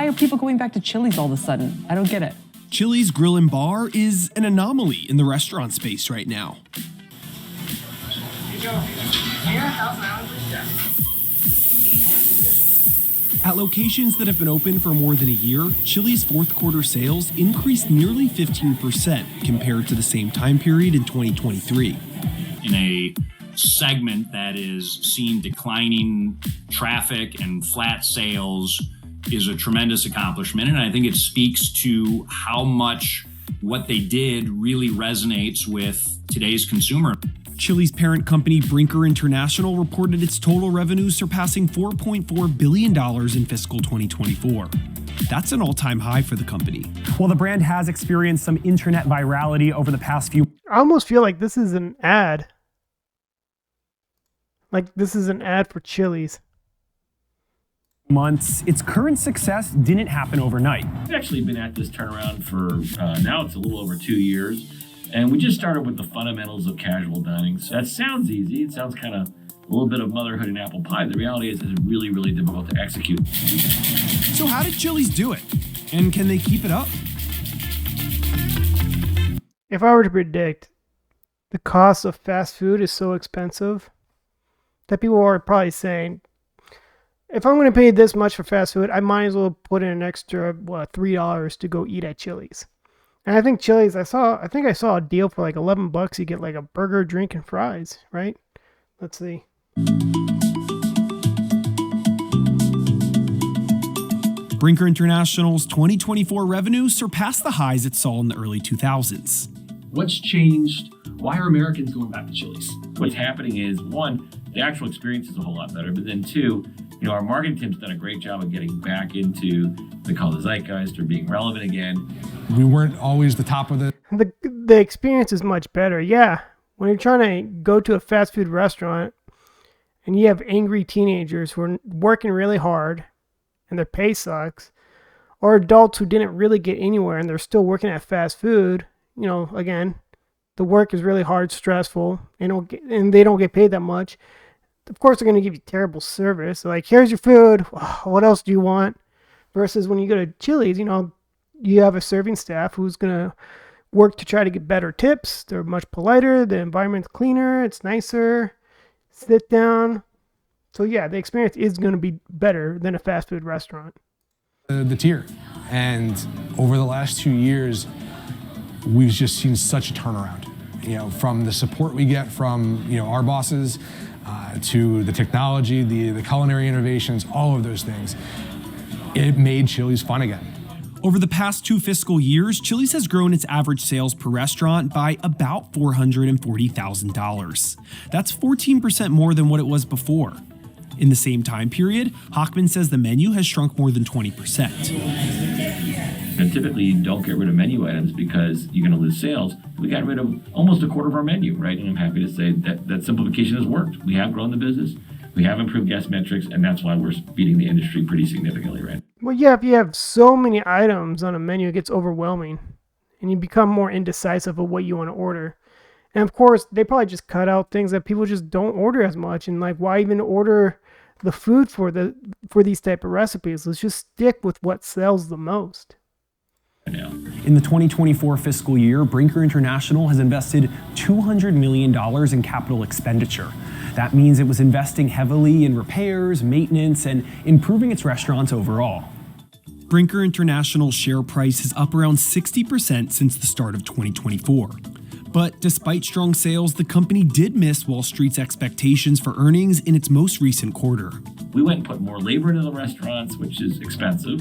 are people going back to Chili's all of a sudden? I don't get it. Chili's Grill and Bar is an anomaly in the restaurant space right now. At locations that have been open for more than a year, Chili's fourth quarter sales increased nearly 15% compared to the same time period in 2023. In a segment that is seeing declining traffic and flat sales is a tremendous accomplishment. And I think it speaks to how much what they did really resonates with today's consumer. Chili's parent company Brinker International reported its total revenues surpassing $4.4 billion in fiscal 2024. That's an all-time high for the company. Well, the brand has experienced some internet virality over the past few... I almost feel like this is an ad. Like this is an ad for Chili's. months. Its current success didn't happen overnight. We've actually been at this turnaround for now it's a little over 2 years. And we just started with the fundamentals of casual dining. So that sounds easy. It sounds kind of a little bit of motherhood and apple pie. The reality is it's really, really difficult to execute. So how did Chili's do it? And can they keep it up? If I were to predict, the cost of fast food is so expensive that people are probably saying, if I'm going to pay this much for fast food, I might as well put in an extra, $3 to go eat at Chili's. And I think Chili's, I think I saw a deal for like $11. You get like a burger, drink, and fries, right? Let's see. Brinker International's 2024 revenue surpassed the highs it saw in the early 2000s. What's changed? Why are Americans going back to Chili's? What's happening is, one, the actual experience is a whole lot better, but then two, our marketing team's done a great job of getting back into the call the zeitgeist or being relevant again. We weren't always the top of the experience is much better. Yeah, when you're trying to go to a fast food restaurant and you have angry teenagers who are working really hard and their pay sucks, or adults who didn't really get anywhere and they're still working at fast food, again, the work is really hard, stressful, and they don't get paid that much. Of course, they're going to give you terrible service. Like, here's your food. What else do you want? Versus when you go to Chili's, you have a serving staff who's going to work to try to get better tips. They're much politer. The environment's cleaner. It's nicer. Sit down. So, yeah, the experience is going to be better than a fast food restaurant. the tier. And over the last 2 years, we've just seen such a turnaround. From the support we get from our bosses, to the technology, the culinary innovations, all of those things. It made Chili's fun again. Over the past 2 fiscal years, Chili's has grown its average sales per restaurant by about $440,000. That's 14% more than what it was before. In the same time period, Hochman says the menu has shrunk more than 20%. And typically you don't get rid of menu items because you're going to lose sales. We got rid of almost a quarter of our menu, right? And I'm happy to say that simplification has worked. We have grown the business, we have improved guest metrics, and that's why we're beating the industry pretty significantly, right? Well, yeah, if you have so many items on a menu, it gets overwhelming, and you become more indecisive of what you want to order. And of course, they probably just cut out things that people just don't order as much. And like, why even order the food for these type of recipes? Let's just stick with what sells the most. In the 2024 fiscal year, Brinker International has invested $200 million in capital expenditure. That means it was investing heavily in repairs, maintenance, and improving its restaurants overall. Brinker International's share price is up around 60% since the start of 2024. But despite strong sales, the company did miss Wall Street's expectations for earnings in its most recent quarter. We went and put more labor into the restaurants, which is expensive.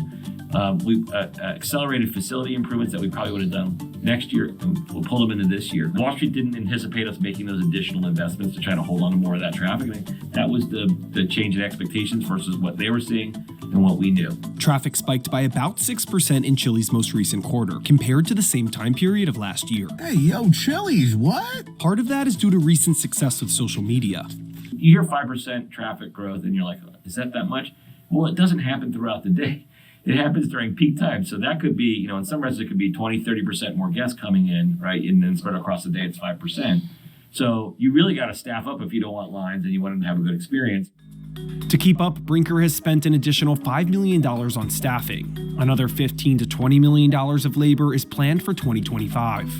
We accelerated facility improvements that we probably would have done next year, and we'll pull them into this year. Wall Street didn't anticipate us making those additional investments to try to hold on to more of that traffic. That was the change in expectations versus what they were seeing and what we knew. Traffic spiked by about 6% in Chili's most recent quarter, compared to the same time period of last year. Hey, yo, Chili's, what? Part of that is due to recent success with social media. You hear 5% traffic growth and you're like, is that much? Well, it doesn't happen throughout the day. It happens during peak time. So that could be, in some restaurants it could be 20, 30% more guests coming in, right? And then spread across the day, it's 5%. So you really got to staff up if you don't want lines and you want them to have a good experience. To keep up, Brinker has spent an additional $5 million on staffing. Another $15 to $20 million of labor is planned for 2025.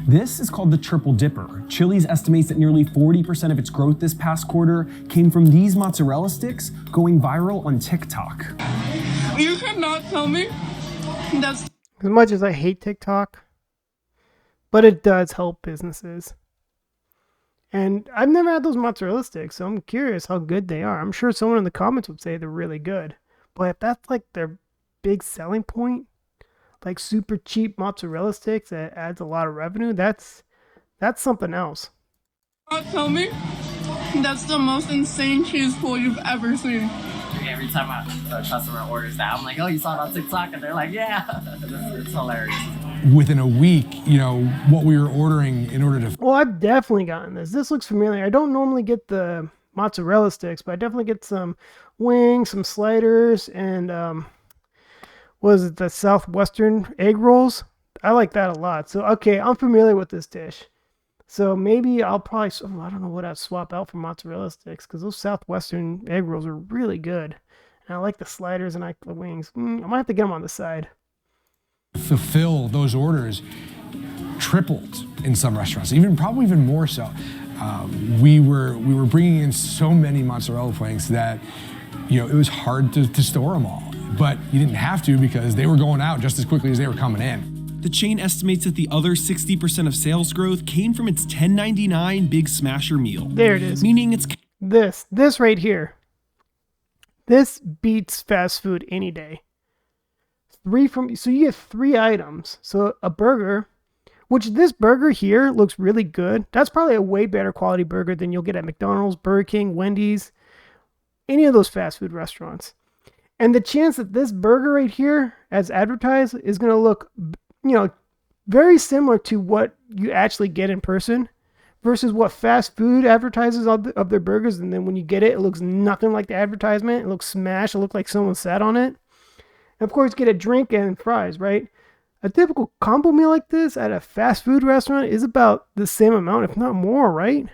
This is called the triple dipper. Chili's estimates that nearly 40% of its growth this past quarter came from these mozzarella sticks going viral on TikTok. You cannot tell me that's... As much as I hate TikTok, but it does help businesses. And I've never had those mozzarella sticks, so I'm curious how good they are. I'm sure someone in the comments would say they're really good. But if that's like their big selling point, like super cheap mozzarella sticks that adds a lot of revenue, that's something else. Tell me that's the most insane cheese pool you've ever seen. Every time a customer orders that, I'm like, oh, you saw it on TikTok? And they're like, yeah. It's hilarious. Within a week, what we were ordering in order to... Well, I've definitely gotten this. This looks familiar. I don't normally get the mozzarella sticks, but I definitely get some wings, some sliders, and was it the Southwestern Egg Rolls? I like that a lot. So, okay, I'm familiar with this dish. So maybe I'll probably, I don't know what I'd swap out for mozzarella sticks, because those Southwestern Egg Rolls are really good. And I like the sliders and I like the wings. I might have to get them on the side. Fulfill those orders tripled in some restaurants, probably even more so. We were bringing in so many mozzarella planks that it was hard to store them all, but you didn't have to because they were going out just as quickly as they were coming in. The chain estimates that the other 60% of sales growth came from its $10.99 Big Smasher meal. There it is. Meaning it's this right here. This beats fast food any day. So you get 3 items. So a burger, which this burger here looks really good. That's probably a way better quality burger than you'll get at McDonald's, Burger King, Wendy's, any of those fast food restaurants. And the chance that this burger right here, as advertised, is going to look, very similar to what you actually get in person versus what fast food advertises of their burgers. And then when you get it, it looks nothing like the advertisement. It looks smashed. It looks like someone sat on it. And of course, get a drink and fries, right? A typical combo meal like this at a fast food restaurant is about the same amount, if not more, right?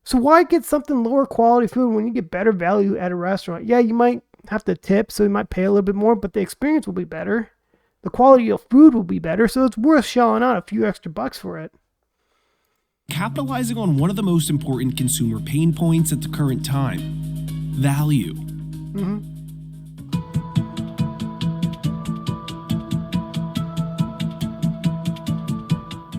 So why get something lower quality food when you get better value at a restaurant? Yeah, you might have to tip, so you might pay a little bit more, but the experience will be better. The quality of food will be better, so it's worth shelling out a few extra bucks for it. capitalizing on one of the most important consumer pain points at the current time: value. Mm-hmm.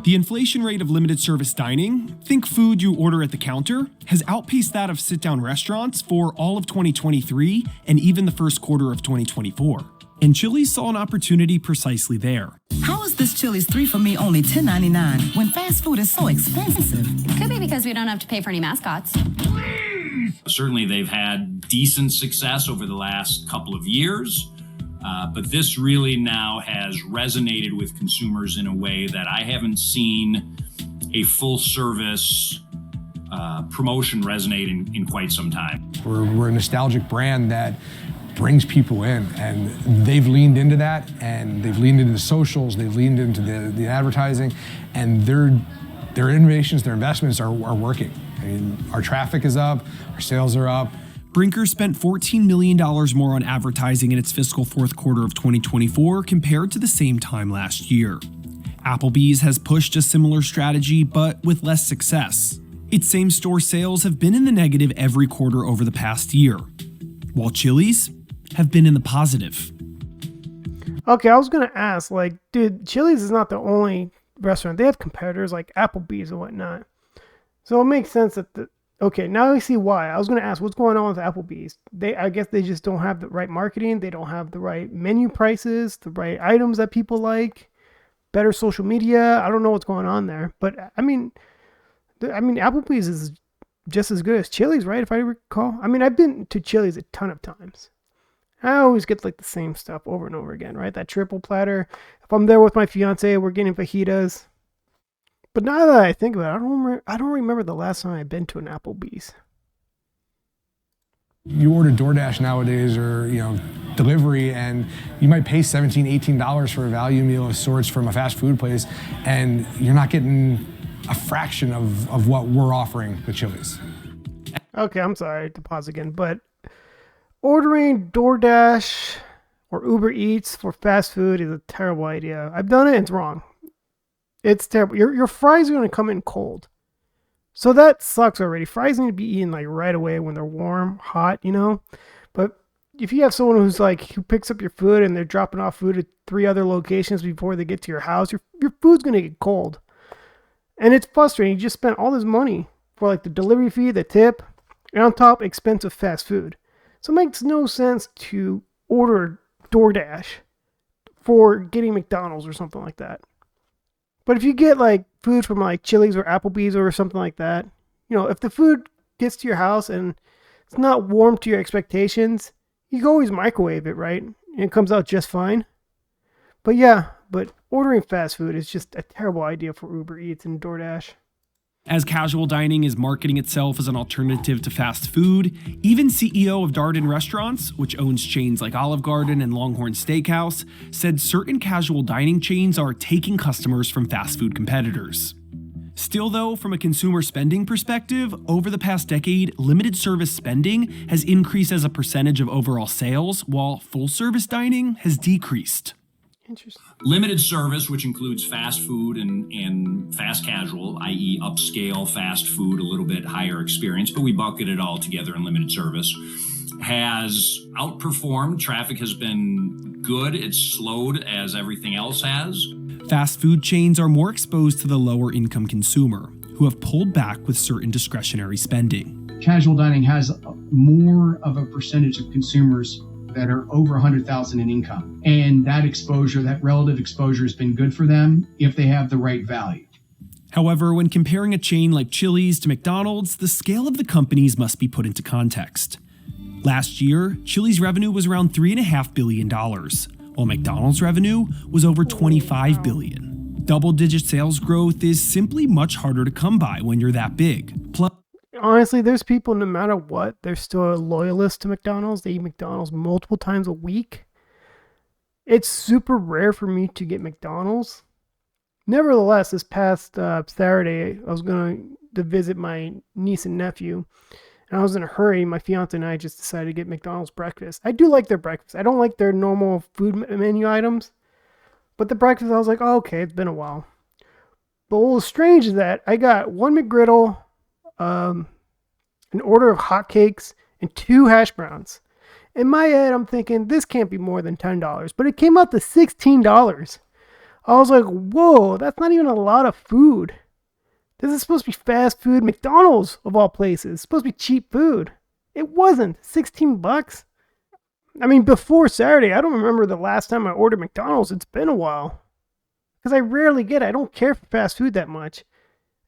The inflation rate of limited service dining, think food you order at the counter, has outpaced that of sit-down restaurants for all of 2023 and even the first quarter of 2024. And Chili's saw an opportunity precisely there. How is this Chili's 3 for me only $10.99 when fast food is so expensive? It could be because we don't have to pay for any mascots. Certainly they've had decent success over the last couple of years. But this really now has resonated with consumers in a way that I haven't seen a full service promotion resonate in quite some time. We're a nostalgic brand that brings people in, and they've leaned into that, and they've leaned into the socials, they've leaned into the advertising, and their innovations, their investments are working. I mean, our traffic is up, our sales are up. Brinker spent $14 million more on advertising in its fiscal fourth quarter of 2024 compared to the same time last year. Applebee's has pushed a similar strategy, but with less success. Its same-store sales have been in the negative every quarter over the past year, while Chili's have been in the positive. Okay, I was going to ask, dude, Chili's is not the only restaurant. They have competitors like Applebee's and whatnot. So it makes sense that okay, now I see why. I was going to ask, what's going on with Applebee's? I guess they just don't have the right marketing. They don't have the right menu prices, the right items that people like, better social media. I don't know what's going on there. But, I mean, Applebee's is just as good as Chili's, right, if I recall? I mean, I've been to Chili's a ton of times. I always get, the same stuff over and over again, right? That triple platter. If I'm there with my fiance, we're getting fajitas. But now that I think about it, I don't remember the last time I've been to an Applebee's. You order DoorDash nowadays or, delivery, and you might pay $17, $18 for a value meal of sorts from a fast food place, and you're not getting a fraction of what we're offering with Chili's. Okay, I'm sorry to pause again, but ordering DoorDash or Uber Eats for fast food is a terrible idea. I've done it and it's wrong. It's terrible. Your fries are going to come in cold. So that sucks already. Fries need to be eaten like right away when they're warm, hot, But if you have someone who picks up your food and they're dropping off food at 3 other locations before they get to your house, your food's going to get cold. And it's frustrating. You just spent all this money for like the delivery fee, the tip, and on top, expensive fast food. So it makes no sense to order DoorDash for getting McDonald's or something like that. But if you get like food from like Chili's or Applebee's or something like that, if the food gets to your house and it's not warm to your expectations, you can always microwave it, right? And it comes out just fine. But ordering fast food is just a terrible idea for Uber Eats and DoorDash. As casual dining is marketing itself as an alternative to fast food, even CEO of Darden Restaurants, which owns chains like Olive Garden and Longhorn Steakhouse, said certain casual dining chains are taking customers from fast food competitors. Still though, from a consumer spending perspective, over the past decade, limited service spending has increased as a percentage of overall sales, while full service dining has decreased. Interesting. Limited service, which includes fast food and fast casual, i.e. upscale fast food, a little bit higher experience, but we bucket it all together in limited service, has outperformed. Traffic has been good. It's slowed as everything else has. Fast food chains are more exposed to the lower income consumer, who have pulled back with certain discretionary spending. Casual dining has more of a percentage of consumers that are over 100,000 in income. And that relative exposure has been good for them if they have the right value. However, when comparing a chain like Chili's to McDonald's, the scale of the companies must be put into context. Last year, Chili's revenue was around $3.5 billion, while McDonald's revenue was over $25 billion. Double-digit sales growth is simply much harder to come by when you're that big. Plus, honestly, there's people, no matter what, they're still a loyalist to McDonald's. They eat McDonald's multiple times a week. It's super rare for me to get McDonald's. Nevertheless, this past Saturday, I was going to visit my niece and nephew, and I was in a hurry. My fiance and I just decided to get McDonald's breakfast. I do like their breakfast. I don't like their normal food menu items, but the breakfast, I was like, oh, okay, it's been a while. But what was strange is that I got one McGriddle, an order of hotcakes, and 2 hash browns. In my head, I'm thinking, this can't be more than $10, but it came out to $16. I was like, whoa, that's not even a lot of food. This is supposed to be fast food. McDonald's, of all places, it's supposed to be cheap food. It wasn't. $16. I mean, before Saturday, I don't remember the last time I ordered McDonald's. It's been a while. Because I rarely get it. I don't care for fast food that much.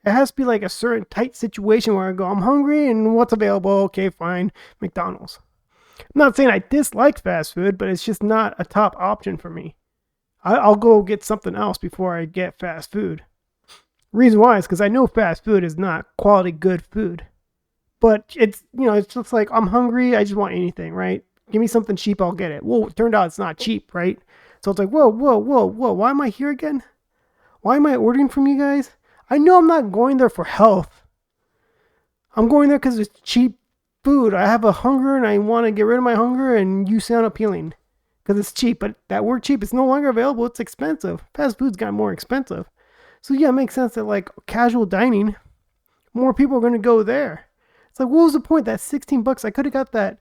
It has to be like a certain tight situation where I go, I'm hungry and what's available? Okay, fine, McDonald's. I'm not saying I dislike fast food, but it's just not a top option for me. I'll go get something else before I get fast food. Reason why is because I know fast food is not quality good food. But it's just like, I'm hungry, I just want anything, right? Give me something cheap, I'll get it. Well, it turned out it's not cheap, right? So it's like, whoa, why am I here again? Why am I ordering from you guys? I know I'm not going there for health. I'm going there because it's cheap food. I have a hunger and I want to get rid of my hunger, and you sound appealing because it's cheap. But that word cheap, it's no longer available. It's expensive. Fast food's got more expensive. So yeah, it makes sense that like casual dining, more people are going to go there. It's like, what was the point? That $16, I could have got that,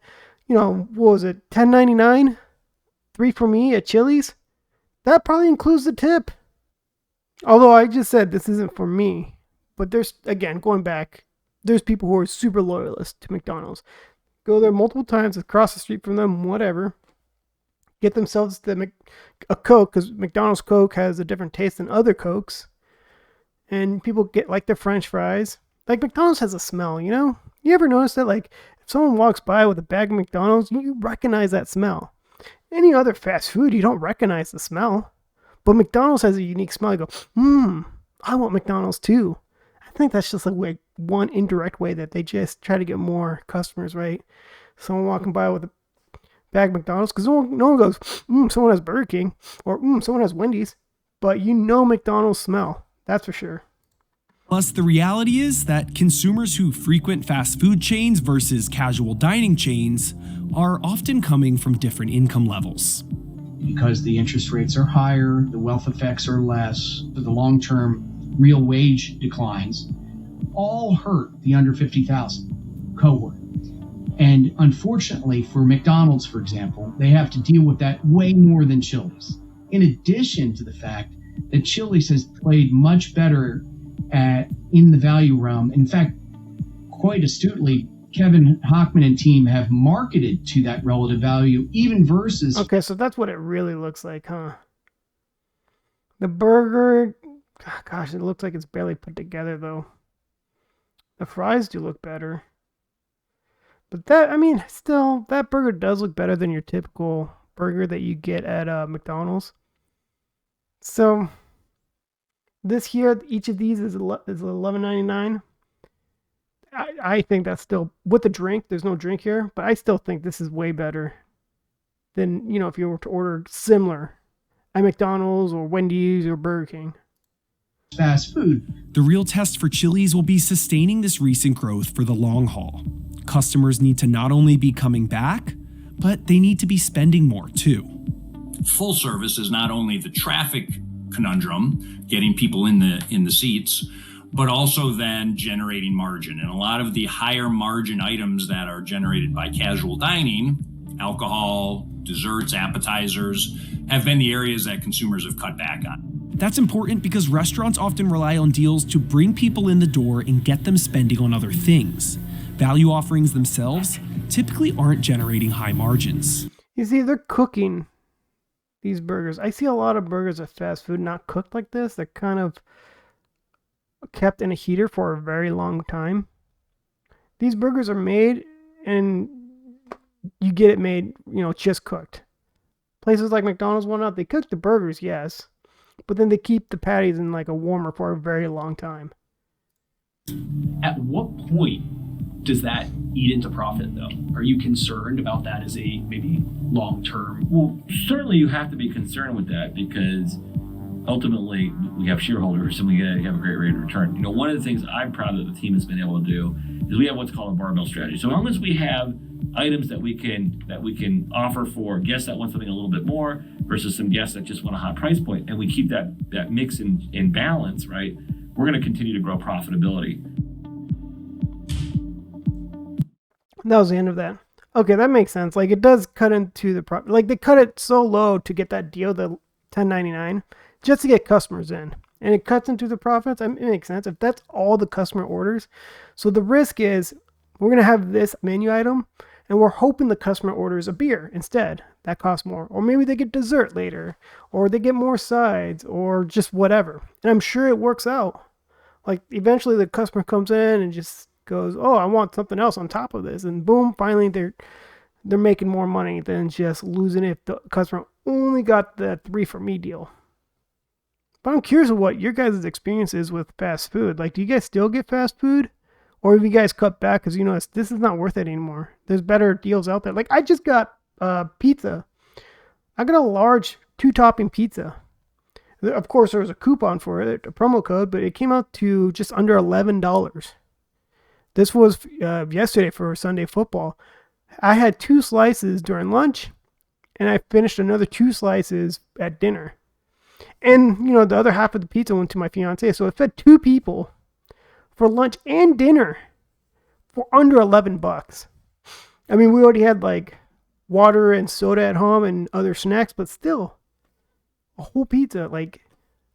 what was it, $10.99? 3 for me at Chili's? That probably includes the tip. Although I just said this isn't for me. But there's, again, going back, there's people who are super loyalist to McDonald's. Go there multiple times, across the street from them, whatever. Get themselves a Coke, because McDonald's Coke has a different taste than other Cokes. And people get like their French fries. Like McDonald's has a smell, You ever notice that like if someone walks by with a bag of McDonald's, you recognize that smell. Any other fast food, you don't recognize the smell. But McDonald's has a unique smell. You go, I want McDonald's too. I think that's just like one indirect way that they just try to get more customers, right? Someone walking by with a bag of McDonald's, because no one goes, someone has Burger King, or someone has Wendy's. But McDonald's smell. That's for sure. Plus, the reality is that consumers who frequent fast food chains versus casual dining chains are often coming from different income levels. because the interest rates are higher, the wealth effects are less, the long-term real wage declines, all hurt the under 50,000 cohort. And unfortunately for McDonald's, for example, they have to deal with that way more than Chili's. In addition to the fact that Chili's has played much better in the value realm. In fact, quite astutely, Kevin Hochman and team have marketed to that relative value, even versus... Okay, so that's what it really looks like, huh? The burger, gosh, it looks like it's barely put together, though. The fries do look better. But that, I mean, still, that burger does look better than your typical burger that you get at McDonald's. So, this here, each of these is $11.99. I think that's still, with the drink, there's no drink here, but I still think this is way better than, you know, if you were to order similar at McDonald's or Wendy's or Burger King. Fast food. The real test for Chili's will be sustaining this recent growth for the long haul. Customers need to not only be coming back, but they need to be spending more too. Full service is not only the traffic conundrum, getting people in the seats, but also then generating margin. And a lot of the higher margin items that are generated by casual dining, alcohol, desserts, appetizers, have been the areas that consumers have cut back on. That's important because restaurants often rely on deals to bring people in the door and get them spending on other things. Value offerings themselves typically aren't generating high margins. You see, they're cooking these burgers. I see a lot of burgers at fast food not cooked like this. They're kind of kept in a heater for a very long time. These burgers are made and you get it made, you know, just cooked. Places like McDonald's, whatnot, they cook the burgers, yes, but then they keep the patties in like a warmer for a very long time. At what point does that eat into profit, though? Are you concerned about that as a maybe long-term? Well, certainly you have to be concerned with that because ultimately we have shareholders and we have a great rate of return. You know, one of the things I'm proud that the team has been able to do is we have what's called a barbell strategy. So as long as we have items that we can offer for guests that want something a little bit more versus some guests that just want a hot price point, and we keep that mix in balance, right? We're going to continue to grow profitability. That was the end of that. Okay, that makes sense. Like, it does cut into the like, they cut it so low to get that deal, the $10.99, just to get customers in. And it cuts into the profits. I mean, it makes sense if that's all the customer orders. So the risk is we're going to have this menu item and we're hoping the customer orders a beer instead. That costs more. Or maybe they get dessert later, or they get more sides, or just whatever. And I'm sure it works out. Like, eventually the customer comes in and just goes, oh, I want something else on top of this. And boom, finally they're making more money than just losing it if the customer only got the 3 for me deal. But I'm curious of what your guys' experience is with fast food. Like, do you guys still get fast food? Or have you guys cut back because you know this is not worth it anymore? There's better deals out there. Like, I just got pizza. I got a large 2-topping pizza. Of course, there was a coupon for it, a promo code, but it came out to just under $11. This was yesterday for Sunday football. I had 2 slices during lunch, and I finished another 2 slices at dinner. And, you know, the other half of the pizza went to my fiance, so it fed 2 people for lunch and dinner for under $11. I mean, we already had like water and soda at home and other snacks, but still, a whole pizza. Like,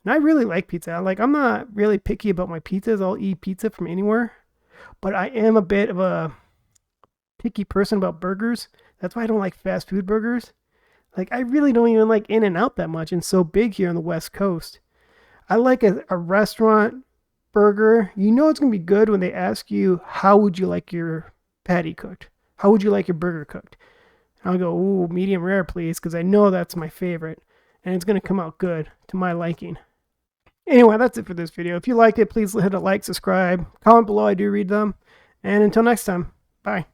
and I really like pizza. Like, I'm not really picky about my pizzas. I'll eat pizza from anywhere, but I am a bit of a picky person about burgers. That's why I don't like fast food burgers. Like, I really don't even like In-N-Out that much, and it's so big here on the West Coast. I like a restaurant burger. You know it's going to be good when they ask you, how would you like your patty cooked? How would you like your burger cooked? And I'll go, ooh, medium rare, please, because I know that's my favorite, and it's going to come out good to my liking. Anyway, that's it for this video. If you liked it, please hit a like, subscribe, comment below. I do read them. And until next time, bye.